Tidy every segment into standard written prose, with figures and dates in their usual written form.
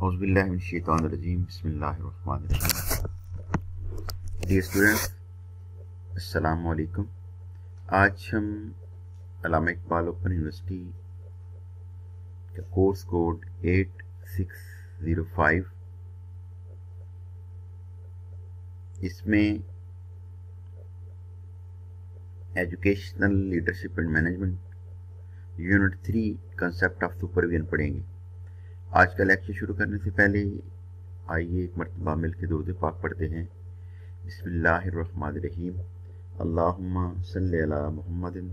औज़ुबिल्लाहि मिनश्शैतानिर्रजीम बिस्मिल्लाहिर्रहमानिर्रहीम। Dear students, अस्सलामु अलैकुम। आज हम अल्लामा इकबाल ओपन यूनिवर्सिटी का कोर्स कोड 8605, इसमें educational leadership and management unit 3 concept of supervision पढ़ेंगे। आज का लेक्चर शुरू करने से पहले आइए एक मरतबा मिल के दुरूद पाक पढ़ते हैं। बिस्मिल्लाहिर्रहमानिर्रहीम। अल्लाहुम्मा सल्लि अला मुहम्मदिन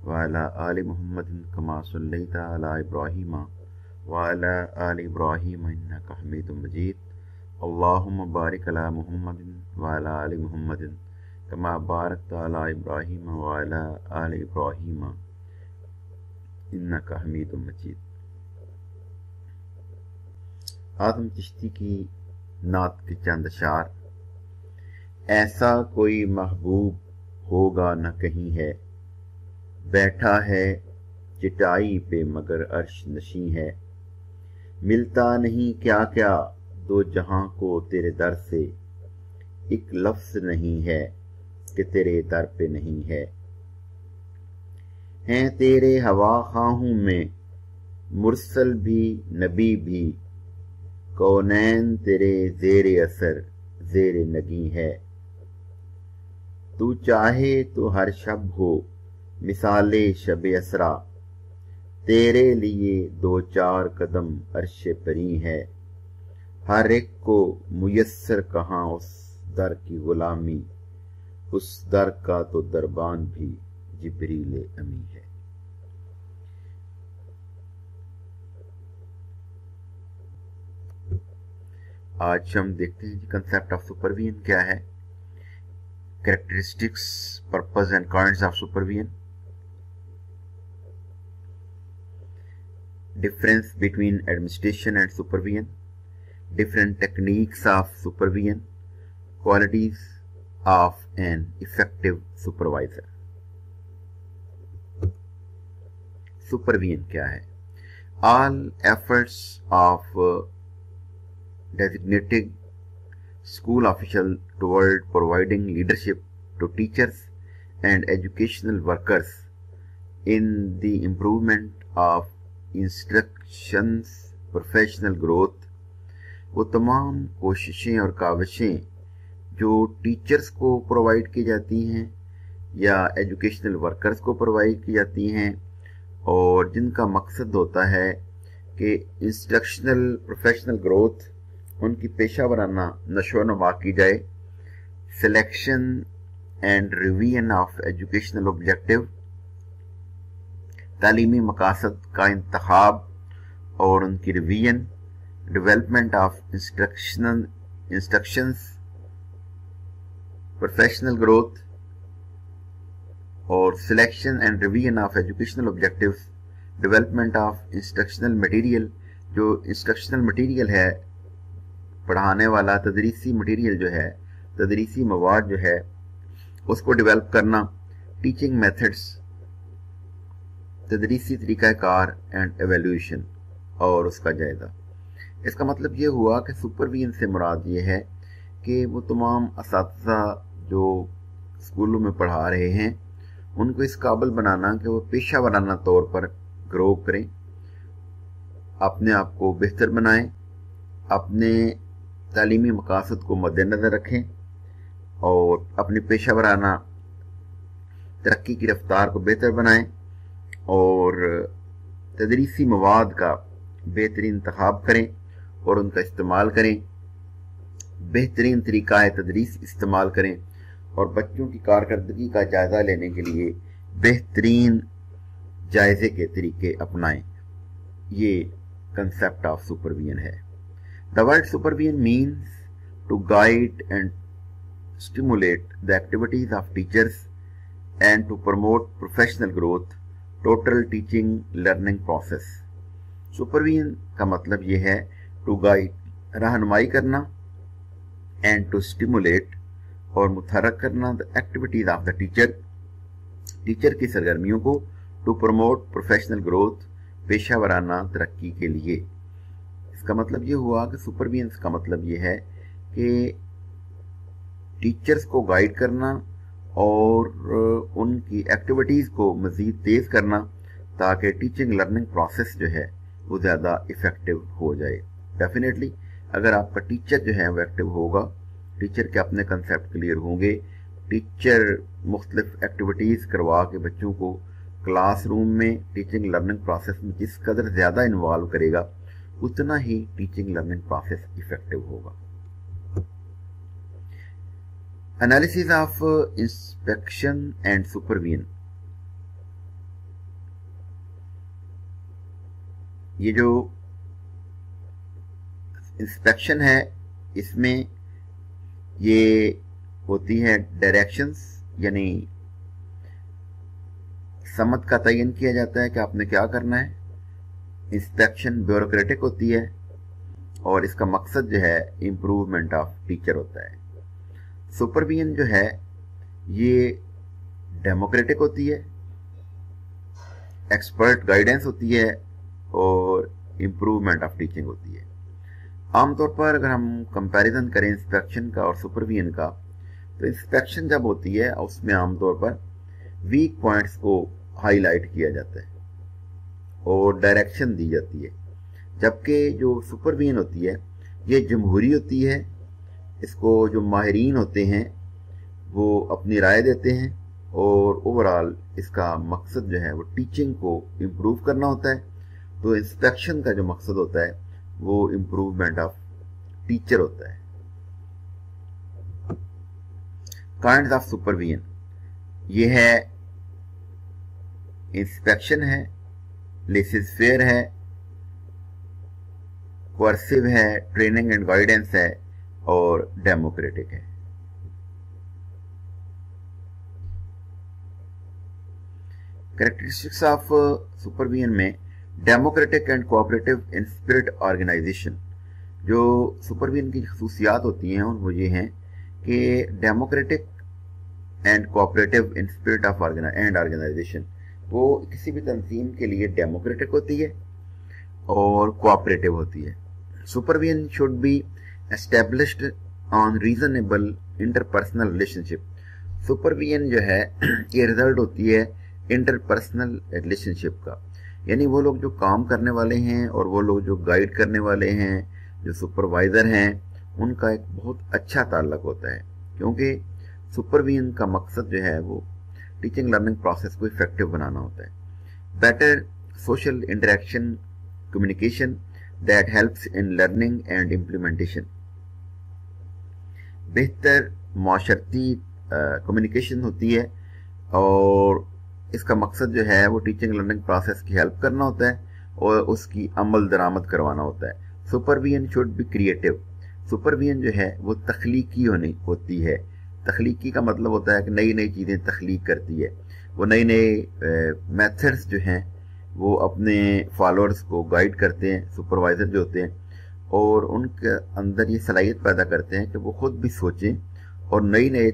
व अला आलि मुहम्मदिन कमा सल्लैता अला इब्राहीम व अला आलि इब्राहीम इन्नका हमीदुम मजीद। अल्लाहुम्मा बारिक अला मुहम्मदिन व अला आलि मुहम्मदिन कमा बारकता अला इब्राहीम व अला आलि इब्राहीम इन्नका हमीदुम मजीद। आज़म चिश्ती की नात के चंद अशार। ऐसा कोई महबूब होगा न कहीं है, बैठा है चटाई पे मगर अर्श नशी है। मिलता नहीं क्या क्या दो जहां को तेरे दर से, एक लफ्ज नहीं है कि तेरे दर पे नहीं है। हैं तेरे हवा खाहूं में मुरसल भी नबी भी, कौनैन तेरे ज़ेरे असर ज़ेरे नगी है। तू चाहे तो हर शब हो मिसाले शब असरा, तेरे लिए दो चार कदम अर्शे परी है। हर एक को मुयस्सर कहाँ उस दर की गुलामी, उस दर का तो दरबान भी जिब्रील अमी है। आज हम देखते हैं कंसेप्ट ऑफ सुपरविजन क्या है, characteristics, purpose and kinds of supervision, difference between administration and supervision, different techniques of supervision, qualities of an effective supervisor. Supervision क्या है? All efforts of designated school official toward providing leadership to teachers and educational workers in the improvement of instruction's professional growth। वो तमाम कोशिशें और काविशें जो teachers को provide की जाती हैं या एजुकेशनल वर्कर्स को प्रोवाइड की जाती हैं और जिनका मकसद होता है कि इंस्ट्रक्शनल प्रोफेशनल ग्रोथ, उनकी पेशा वराना नशो नुमा की जाए। Selection and revision of educational objective, तालीमी मकासद का इंतखाब और उनकी revision. Development of instructions professional growth और selection and revision of educational objectives. Development of instructional material, जो इंस्ट्रक्शनल मटेरियल है, पढ़ाने वाला तदरीसी मटेरियल जो है, तदरीसी मवाद जो है, उसको डेवलप करना। टीचिंग मेथड्स, तदरीसी तरीक़ाकार एंड एवेल्यूशन और उसका जायज़ा। इसका मतलब ये हुआ कि सुपरविजन से मुराद ये है कि वो तमाम असातिज़ा जो स्कूलों में पढ़ा रहे हैं उनको इस काबिल बनाना कि वो पेशा वराना तौर पर ग्रो करें, अपने आप को बेहतर बनाएं, अपने तालीमी मकासद को मद्देनज़र रखें और अपनी पेशा वराना तरक्की की रफ्तार को बेहतर बनाएं और तदरीसी मवाद का बेहतरीन इंतखाब करें और उनका इस्तेमाल करें, बेहतरीन तरीक़ा तदरीस इस्तेमाल करें और बच्चों की कारकर्दगी का जायज़ा लेने के लिए बेहतरीन जायज़े के तरीके अपनाएं। ये कंसेप्ट ऑफ सुपरविजन है। The word supervision means to guide and stimulate the activities of teachers and to promote professional growth, total teaching learning process। Supervision का मतलब ये है to guide, रहनुमाई करना, and to stimulate और मुतहर्रिक करना the activities of the teacher, teacher की सरगर्मियों को, to promote professional growth, पेशा वराना तरक्की के लिए। اس کا مطلب یہ ہوا کہ سپرویژن کا مطلب یہ ہے کہ ٹیچرز کو گائیڈ کرنا اور ان کی ایکٹیویٹیز کو مزید تیز کرنا تاکہ ٹیچنگ لرننگ پروسیس جو ہے وہ زیادہ افیکٹو ہو جائے. ڈیفینیٹلی اگر آپ کا ٹیچر جو ہے وہ ایکٹیو ہوگا، ٹیچر کے اپنے کنسیپٹ کلیئر ہوں گے، ٹیچر مختلف ایکٹیویٹیز کروا کے بچوں کو کلاس روم میں ٹیچنگ لرننگ پروسیس میں جس قدر زیادہ انوالو کرے گا اتنا ہی ٹیچنگ لرننگ پروسیس افیکٹو ہوگا. Analysis of inspection and supervision. یہ جو انسپیکشن ہے اس میں یہ ہوتی ہے ڈائریکشنز، یعنی سمت کا تعین کیا جاتا ہے کہ آپ نے کیا کرنا ہے. انسپیکشن بیوروکریٹک ہوتی ہے اور اس کا مقصد جو ہے امپروومنٹ آف ٹیچر ہوتا ہے. سپرویژن جو ہے یہ ڈیموکریٹک ہوتی ہے، ایکسپرٹ گائیڈنس ہوتی ہے اور امپروومنٹ آف ٹیچنگ ہوتی ہے. عام طور پر اگر ہم کمپیریزن کریں انسپیکشن کا اور سپرویژن کا، تو انسپیکشن جب ہوتی ہے اس میں عام طور پر ویک پوائنٹس کو ہائی لائٹ کیا جاتا ہے اور ڈائریکشن دی جاتی ہے، جبکہ جو سپرویژن ہوتی ہے یہ جمہوری ہوتی ہے. اس کو جو ماہرین ہوتے ہیں وہ اپنی رائے دیتے ہیں اور اوورال اس کا مقصد جو ہے وہ ٹیچنگ کو امپروو کرنا ہوتا ہے. تو انسپیکشن کا جو مقصد ہوتا ہے وہ امپروومنٹ آف ٹیچر ہوتا ہے. کائنڈز آف سپرویژن یہ ہے انسپیکشن ہے، لیسز فیئر ہے، کوئرسیو ہے، ٹریننگ اینڈ گائیڈنس ہے اور ڈیموکریٹک ہے. کریکٹرسٹکس آف سپرویژن میں democratic and cooperative in spirit organisation. جو سپرویژن کی خصوصیات ہوتی ہیں وہ یہ ہیں کہ democratic and cooperative in spirit of and organisation. وہ کسی بھی تنظیم کے لیے ڈیموکریٹک ہوتی ہے اور کوآپریٹو ہوتی ہے. Supervision should be established on reasonable interpersonal relationship. Supervision جو ہے یہ رزلٹ ہوتی ہے انٹرپرسنل ریلیشنشپ کا، یعنی وہ لوگ جو کام کرنے والے ہیں اور وہ لوگ جو گائیڈ کرنے والے ہیں، جو سپروائزر ہیں، ان کا ایک بہت اچھا تعلق ہوتا ہے، کیونکہ سپرویژن کا مقصد جو ہے وہ ٹیچنگ لرننگ پروسیس کو افیکٹو بنانا ہوتا ہے. Better social interaction communication that helps in learning and implementation. بہتر معاشرتی کمیونیکیشن ہوتی ہے اور اس کا مقصد جو ہے وہ ٹیچنگ لرننگ پروسیس کی ہیلپ کرنا ہوتا ہے اور اس کی عمل درآمد کروانا ہوتا ہے. Supervision should be creative. Supervision جو ہے وہ تخلیقی ہوتی ہے. تخلیقی کا مطلب ہوتا ہے کہ نئی نئی چیزیں تخلیق کرتی ہے. وہ نئی نئی میتھڈز جو ہیں وہ اپنے فالوورز کو گائیڈ کرتے ہیں، سپروائزر جو ہوتے ہیں، اور ان کے اندر یہ صلاحیت پیدا کرتے ہیں کہ وہ خود بھی سوچیں اور نئی نئے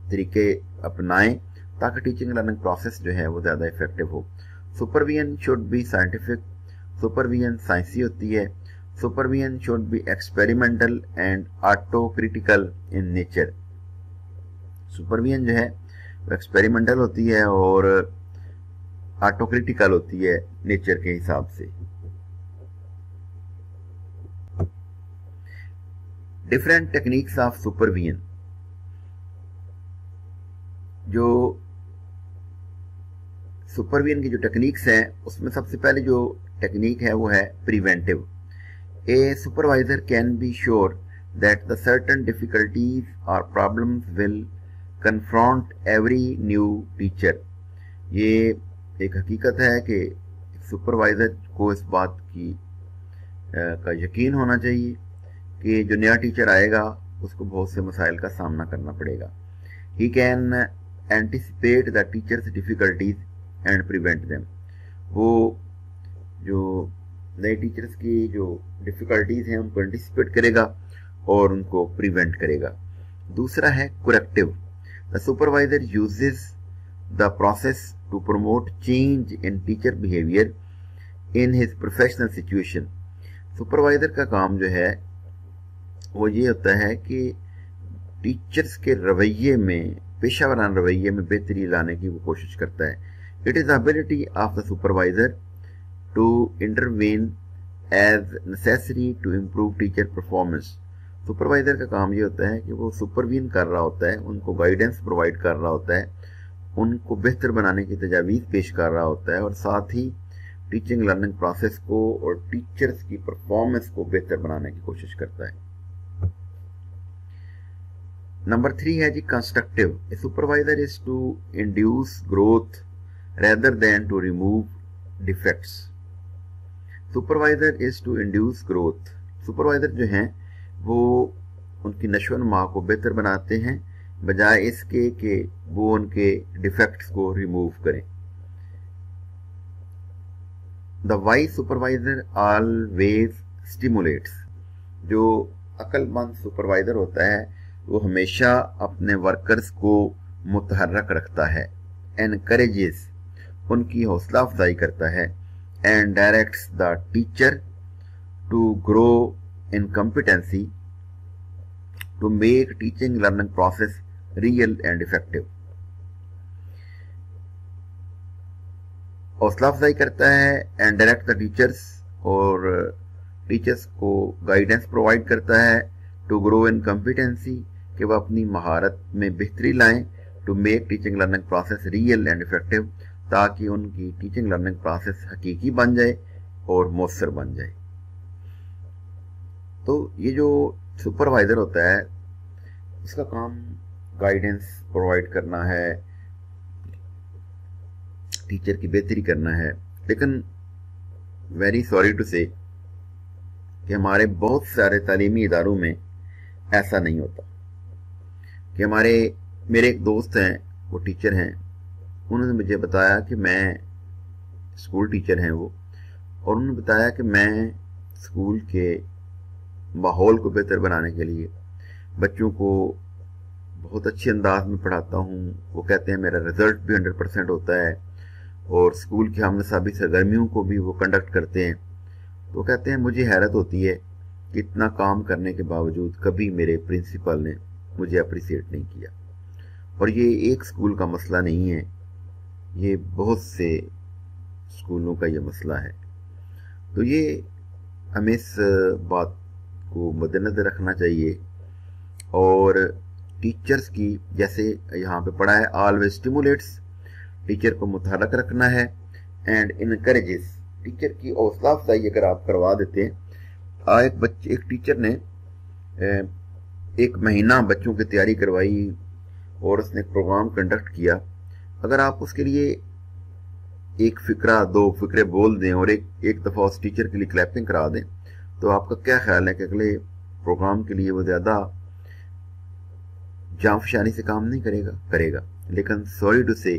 طریقے اپنائیں تاکہ ٹیچنگ لرننگ پروسیس جو ہے وہ زیادہ افیکٹو ہو. Supervision should be scientific. Supervision سائنسی ہوتی ہے. Supervision should be experimental and auto critical in nature. Supervision جو ہے وہ ایکسپیریمنٹل ہوتی ہے اور آٹو کریٹیکل ہوتی ہے نیچر کے حساب سے. Different techniques of supervision. جو سپرویژن کی جو ٹیکنیکس ہیں اس میں سب سے پہلے جو ٹیکنیک ہے وہ ہے preventive. A supervisor can be sure that the certain difficulties اور problems will confront every new teacher. یہ ایک حقیقت ہے کہ سپروائزر کو اس بات کا یقین ہونا چاہیے کہ جو نیا ٹیچر آئے گا اس کو بہت سے مسائل کا سامنا کرنا پڑے گا. He can anticipate the teachers difficulties and prevent them. وہ جو نئے ٹیچرز کی جو ڈیفیکلٹیز ہیں ان کو اینٹیسپیٹ کرے گا اور ان کو پریونٹ کرے گا. دوسرا ہے corrective. The supervisor uses the process to promote change in teacher behavior in his professional situation. Supervisor का काम जो है वो ये होता है कि टीचर्स के रवैये में, पेशा वाराना रवैये में बेहतरी लाने की वो कोशिश करता है. It is the ability of the supervisor to intervene as necessary to improve teacher performance. Supervisor का काम ये होता है कि वो सुपरवीन कर रहा होता है, उनको गाइडेंस प्रोवाइड कर रहा होता है, उनको बेहतर बनाने की तजावीज़ पेश कर रहा होता है, और साथ ही टीचिंग लर्निंग प्रोसेस को और टीचर्स की परफॉर्मेंस को बेहतर बनाने की कोशिश करता है. नंबर 3 है जी constructive. A supervisor is to induce growth rather than to remove defects. Supervisor is to induce growth. Supervisor जो हैं वो उनकी नशो नुमा को बेहतर बनाते हैं बजाय इसके कि वो उनके डिफेक्ट्स को रिमूव करें. The wise supervisor always stimulates. जो अक्लमंद सुपरवाइज़र होता है वो हमेशा अपने वर्कर्स को मुतहर्रक रखता है, एनकरेजेस, उनकी हौसला अफजाई करता है, and directs the teacher to grow in competency to make teaching learning process real and effective. हौसला अफजाई करता है एंड डायरेक्ट द टीचर्स, और टीचर्स को गाइडेंस प्रोवाइड करता है टू ग्रो इन कॉम्पिटेंसी, कि वह अपनी महारत में बेहतरी लाएं, to make teaching learning process real and effective, ताकि उनकी टीचिंग लर्निंग प्रोसेस हकीकी बन जाए और मौसर बन जाए. तो ये जो सुपरवाइज़र होता है इसका काम गाइडेंस प्रोवाइड करना है, टीचर की बेहतरी करना है. लेकिन वेरी सॉरी टू से कि हमारे बहुत सारे तालीमी इदारों में ऐसा नहीं होता. कि मेरे एक दोस्त हैं, वो टीचर हैं, उन्होंने मुझे बताया कि मैं स्कूल टीचर हैं वो, और उन्होंने बताया कि मैं स्कूल के माहौल को बेहतर बनाने के लिए बच्चों को बहुत अच्छे अंदाज में पढ़ाता हूँ. वो कहते हैं मेरा रिजल्ट भी 100% होता है, और स्कूल की हमने सभी सरगर्मियों को भी वो कंडक्ट करते हैं. तो कहते हैं मुझे हैरत होती है कि इतना काम करने के बावजूद कभी मेरे प्रिंसिपल ने मुझे अप्रिशिएट नहीं किया. और ये एक स्कूल का मसला नहीं है, ये बहुत से स्कूलों का ये मसला है. तो ये हमें इस बात को मद्देनजर रखना चाहिए. और टीचर्स की, जैसे यहाँ पे पढ़ा है, ऑलवेज स्टिमुलेट्स, टीचर को मुतहर्रिक रखना है, एंड इनकरेजेस, टीचर की हौसला अफजाई अगर आप करवा देते हैं. एक टीचर ने 1 महीना बच्चों की तैयारी करवाई और उसने एक प्रोग्राम कंडक्ट किया. अगर आप उसके लिए 1 फिक्रा 2 फिक्रे बोल दें और एक दफ़ा उस टीचर के लिए क्लैपिंग करा दें, तो आपका क्या ख्याल है कि अगले प्रोग्राम के लिए वो ज़्यादा जांफशानी से काम नहीं करेगा. लेकिन सॉरी टू से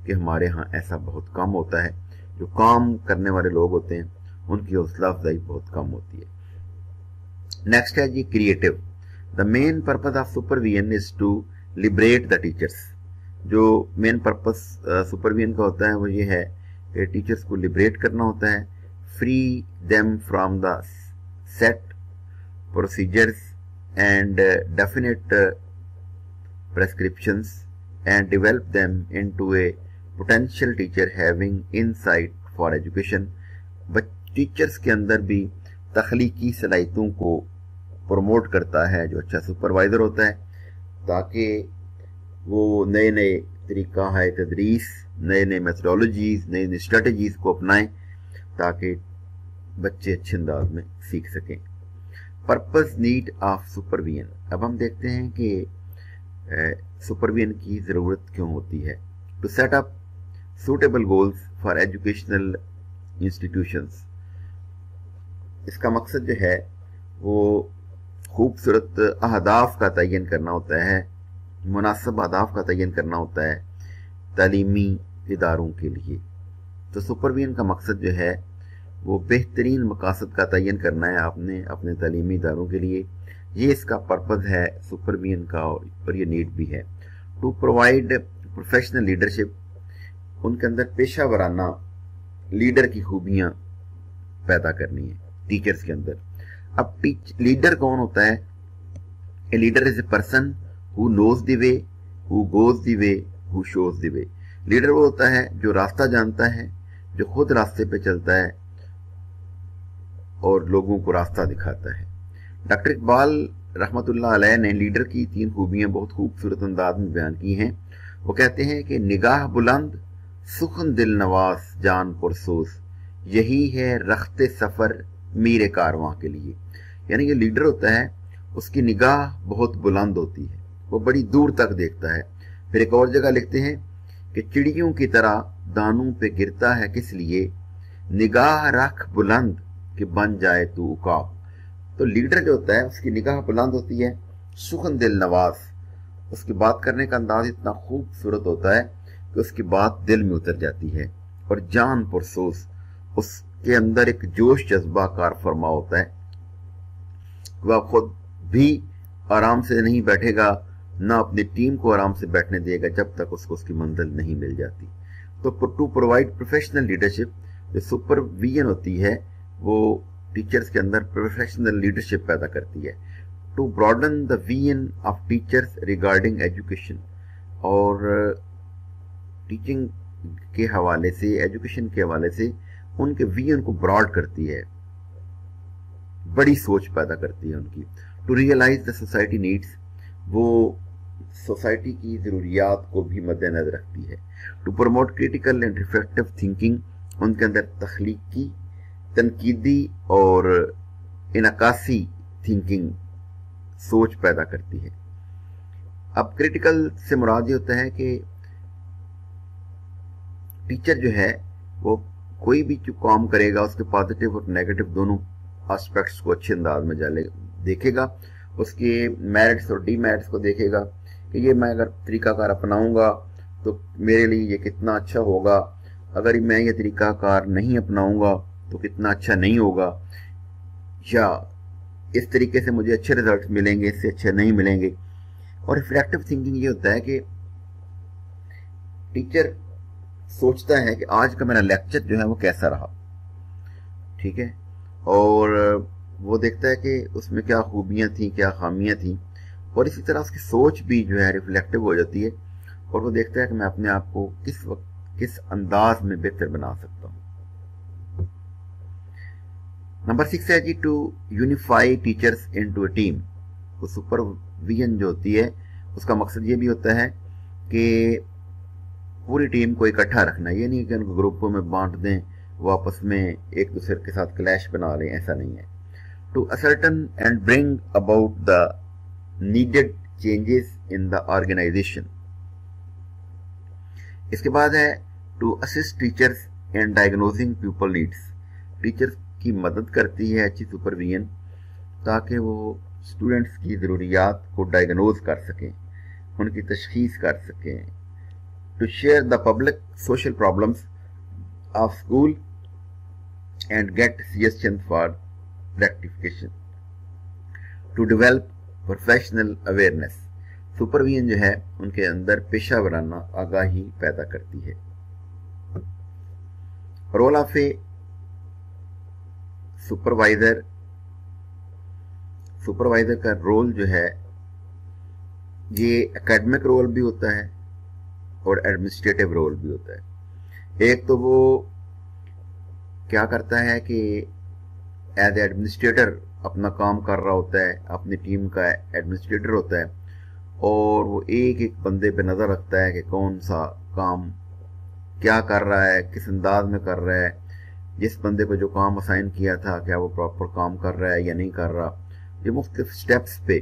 कि हमारे यहाँ ऐसा बहुत कम होता है. जो काम करने वाले लोग होते हैं उनकी हौसला अफजाई बहुत कम होती है. नेक्स्ट है जी creative. The main purpose of supervision is to liberate the teachers. जो मेन पर्पस सुपरविजन का होता है वो ये है कि टीचर्स को लिबरेट करना होता है, free them from the set procedures and definite prescriptions and develop them into a potential teacher having insight for education. Teachers के अंदर भी तख्लीकी सलाहियतों को प्रमोट करता है जो अच्छा सुपरवाइज़र होता है, ताकि वो नए नए तरीका है तदरीस, नए नए मेथडोलॉजीज़, नई नई स्ट्रेटजीज़ को अपनाएं ताकि बच्चे अच्छे अंदाज में सीख सकें. Purpose need of supervision. अब हम देखते हैं कि सुपरविजन की ज़रूरत क्यों होती है. To set up suitable goals for educational institutions. इसका मकसद जो है वो खूबसूरत अहदाफ का तयन करना होता है, मुनासिब अहदाफ का तयन करना होता है तालीमी इदारों के लिए. तो सुपरविजन का मकसद जो है वो बेहतरीन मकासद का तयन करना है आपने अपने तालीमी इदारों के लिए. ये इसका पर्पज़ है सुपरविजन का, और ये नीड भी है. To provide professional leadership. उनके अंदर पेशा वराना लीडर की खूबियाँ पैदा करनी है. टीचर्स के अंदर। अब लीडर कौन होता है? A leader is a person who knows the way, who goes the way, who shows the way. Leader वो होता है जो रास्ता जानता है, जो खुद रास्ते पे चलता है और लोगों को रास्ता दिखाता है। डॉक्टर इकबाल रहमतुल्लाह अलैह ने लीडर की 3 खूबियां बहुत खूबसूरत अंदाज में बयान की हैं। वो कहते हैं कि निगाह बुलंद, सुखन दिल नवाज, जान पुरसोज, यही है रख्ते सफर मीरे कारवां के लिए। यानी ये लीडर होता है, उसकी निगाह बहुत बुलंद होती है, वो बड़ी दूर तक देखता है। फिर एक और जगह लिखते हैं कि चिड़ियों की तरह दानों पे गिरता है किस लिए, निगाह रख बुलंद कि बन जाए तू उकाब। तो लीडर जो होता है उसकी निगाह बुलंद होती है, सुखन दिल नवाज, उसकी बात करने का अंदाज इतना खूबसूरत होता है कि उसकी बात दिल में उतर जाती है। और जान पुरसोस, उसके अंदर एक जोश जज्बा कार फरमा होता है, वह खुद भी आराम से नहीं बैठेगा, ना अपनी टीम को आराम से बैठने देगा जब तक उसको उसकी मंजिल नहीं मिल जाती। तो टू प्रोवाइड प्रोफेशनल लीडरशिप, जो सुपरविजन होती है वो टीचर्स के अंदर प्रोफेशनल लीडरशिप पैदा करती है। To broaden the vision of teachers regarding education, और टीचिंग के हवाले से, एजुकेशन के हवाले से उनके विजन को ब्रॉड करती है, बड़ी सोच पैदा करती है उनकी। To realise the society needs, वो सोसाइटी की जरूरियात को भी मद्देनजर रखती है। To promote critical and reflective thinking, उनके अंदर तख्लीकी, तनकीदी और इनकासी थिंकिंग, सोच पैदा करती है। अब क्रिटिकल से मुराद ये होता है कि टीचर जो है वो कोई भी जो काम करेगा उसके पॉजिटिव और नेगेटिव दोनों एस्पेक्ट्स को अच्छे अंदाज में देखेगा, उसके मेरिट्स और डीमेरिट्स को देखेगा कि ये मैं अगर तरीकाकार अपनाऊंगा तो मेरे लिए ये कितना अच्छा होगा, अगर मैं ये तरीकाकार नहीं अपनाऊंगा तो कितना अच्छा नहीं होगा, या इस तरीके से मुझे अच्छे रिजल्ट मिलेंगे, इससे अच्छे नहीं मिलेंगे। और रिफ्लेक्टिव थिंकिंग ये होता है कि टीचर सोचता है कि आज का मेरा लेक्चर जो है वो कैसा रहा, ठीक है, और वो देखता है कि उसमें क्या खूबियां थी, क्या खामियां थी, और इसी तरह उसकी सोच भी जो है रिफ्लेक्टिव हो जाती है, और वो देखता है कि मैं अपने आप को किस वक्त किस अंदाज में बेहतर बना सकता हूं। नंबर 6 है जी to unify teachers into a team. तो सुपरविजन जो होती है उसका मकसद ये भी होता है कि पूरी टीम को इकट्ठा रखना, ये नहीं कि उनको ग्रुपों में बांट दें, वो आपस में एक दूसरे के साथ क्लैश बना लें, ऐसा नहीं है। To ascertain and bring about the needed changes in the organisation. इसके बाद है to assist teachers in diagnosing people needs. Teachers की मदद करती है अच्छी सुपरविजन ताकि वो स्टूडेंट्स की ज़रूरियात को डायग्नोज कर सकें, उनकी तशखीस कर सकें। To share the public social problems of school and get suggestion for rectification. To develop professional awareness. Supervision जो है उनके अंदर पेशा वराना आगाही पैदा करती है। Role of a supervisor. Supervisor का रोल जो है ये एकेडमिक रोल भी होता है और एडमिनिस्ट्रेटिव रोल भी होता है। एक तो वो क्या करता है कि एज एडमिनिस्ट्रेटर अपना काम कर रहा होता है, अपनी टीम का एडमिनिस्ट्रेटर होता है, और वो एक एक बंदे पे नजर रखता है कि कौन सा काम क्या कर रहा है, किस अंदाज में कर रहा है, जिस बंदे को जो काम असाइन किया था क्या वो प्रॉपर काम कर रहा है या नहीं कर रहा। ये मुख्तलिफ स्टेप्स पे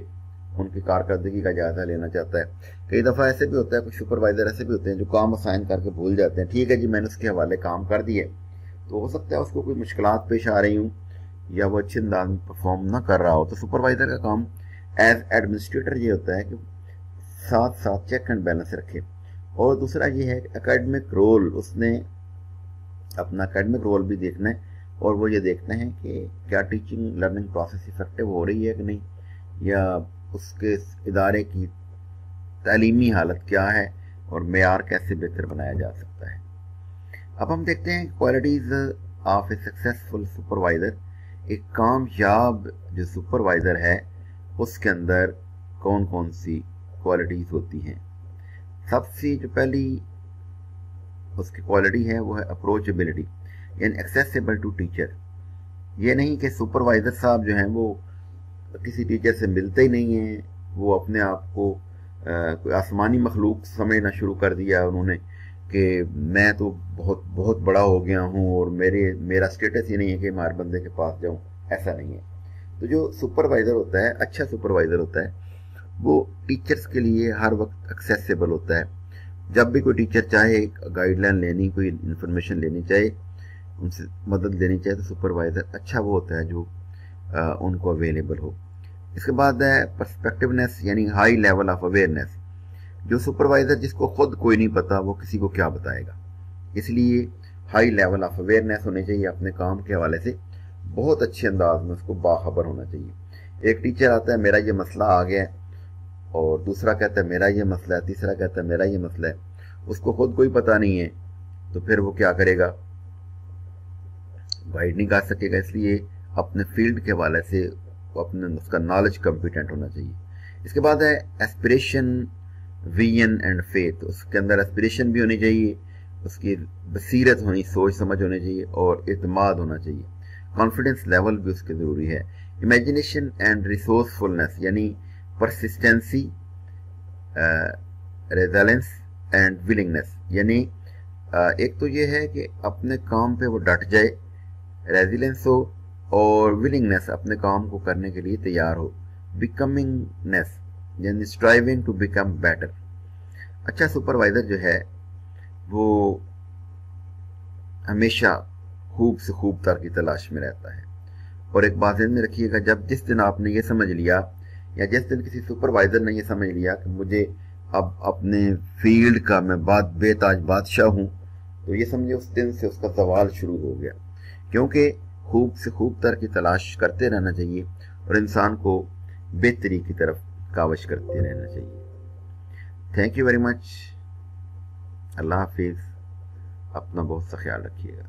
उनकी कारकर्दगी का जायजा लेना चाहता है। कई दफ़ा ऐसे भी होता है, कुछ सुपरवाइजर ऐसे भी होते हैं जो काम असाइन करके भूल जाते हैं। ठीक है जी, मैंने उसके हवाले काम कर दिए, तो हो सकता है उसको कोई मुश्किलात पेश आ रही हूँ या वो अच्छे अंदाज में परफॉर्म ना कर रहा हो। तो सुपरवाइजर का काम एज एडमिनिस्ट्रेटर ये होता है कि साथ साथ चेक एंड बैलेंस रखे। और दूसरा ये है कि एकेडमिक रोल, उसने अपना एकेडमिक रोल भी देखना है, और वो ये देखना है कि क्या टीचिंग लर्निंग प्रोसेस इफेक्टिव हो रही है कि नहीं, या उसके इदारे की तालीमी हालत क्या है और मेयार कैसे बेहतर बनाया जा सकता है। अब हम देखते हैं qualities of A successful supervisor. ایک کامیاب جو سپروائزر ہے اس کے اندر کون کون سی کوالٹیز ہوتی ہیں. سب سے جو پہلی اس کی کوالٹی ہے وہ ہے اپروچیبلٹی، یعنی ایکسیسیبل ٹو ٹیچر. یہ نہیں کہ سپروائزر صاحب جو ہیں وہ کسی ٹیچر سے ملتے ہی نہیں ہیں، وہ اپنے آپ کو کوئی آسمانی مخلوق سمجھنا شروع کر دیا انہوں نے کہ میں تو بہت بہت بڑا ہو گیا ہوں اور میرا سٹیٹس یہ نہیں ہے کہ مار بندے کے پاس جاؤں. ایسا نہیں ہے. تو جو سپروائزر ہوتا ہے، اچھا سپروائزر ہوتا ہے، وہ ٹیچرز کے لیے ہر وقت ایکسیسیبل ہوتا ہے. جب بھی کوئی ٹیچر چاہے گائیڈ لائن لینی، کوئی انفارمیشن لینی چاہے، ان سے مدد لینی چاہے، تو سپروائزر اچھا وہ ہوتا ہے جو ان کو اویلیبل ہو. اس کے بعد ہے پرسپیکٹونیس، یعنی ہائی لیول آف اویئرنیس. جو سپروائزر جس کو خود کوئی نہیں پتا وہ کسی کو کیا بتائے گا، اس لیے ہائی لیول آف اویئرنیس ہونی چاہیے اپنے کام کے حوالے سے. بہت اچھے انداز میں اس کو باخبر ہونا چاہیے. ایک ٹیچر آتا ہے میرا یہ مسئلہ آ گیا ہے، اور دوسرا کہتا ہے میرا یہ مسئلہ ہے، تیسرا کہتا ہے میرا یہ مسئلہ ہے، اس کو خود کوئی پتہ نہیں ہے، تو پھر وہ کیا کرے گا؟ گائیڈ نہیں کر سکے گا. اس لیے اپنے فیلڈ کے حوالے سے اس کا نالج کمپیٹنٹ ہونا چاہیے. اس کے بعد ہے ایسپریشن، ویژن اینڈ فیتھ. اس کے اندر ایسپریشن بھی ہونی چاہیے، اس کی بصیرت ہونی، سوچ سمجھ ہونی چاہیے، اور اعتماد ہونا چاہیے. کانفیڈنس لیول بھی اس کے ضروری ہے. امیجنیشن اینڈ ریسورسفلنس، یعنی پرسسٹینسی، ریزیلنس اینڈ ولنگنس. یعنی ایک تو یہ ہے کہ اپنے کام پہ وہ ڈٹ جائے، ریزیلنس ہو، اور ولنگنس اپنے کام کو کرنے کے لیے تیار ہو. بیکمنگنس، یعنی اسٹرائیونگ ٹو بیکم بیٹر. اچھا سپروائزر جو ہے وہ ہمیشہ خوب سے خوب تر کی تلاش میں رہتا ہے. اور ایک بات ذہن میں رکھیے گا، جس دن آپ نے یہ سمجھ لیا، یا جس دن کسی سپروائزر نے یہ سمجھ لیا کہ مجھے اب اپنے فیلڈ کا میں بے تاج بادشاہ ہوں، تو یہ سمجھے اس دن سے اس کا زوال شروع ہو گیا. کیونکہ خوب سے خوب تر کی تلاش کرتے رہنا چاہیے، اور انسان کو بہتری کی طرف کاوش کرتے رہنا چاہیے. Thank you very much. اللہ حافظ. اپنا بہت سا خیال رکھیے گا.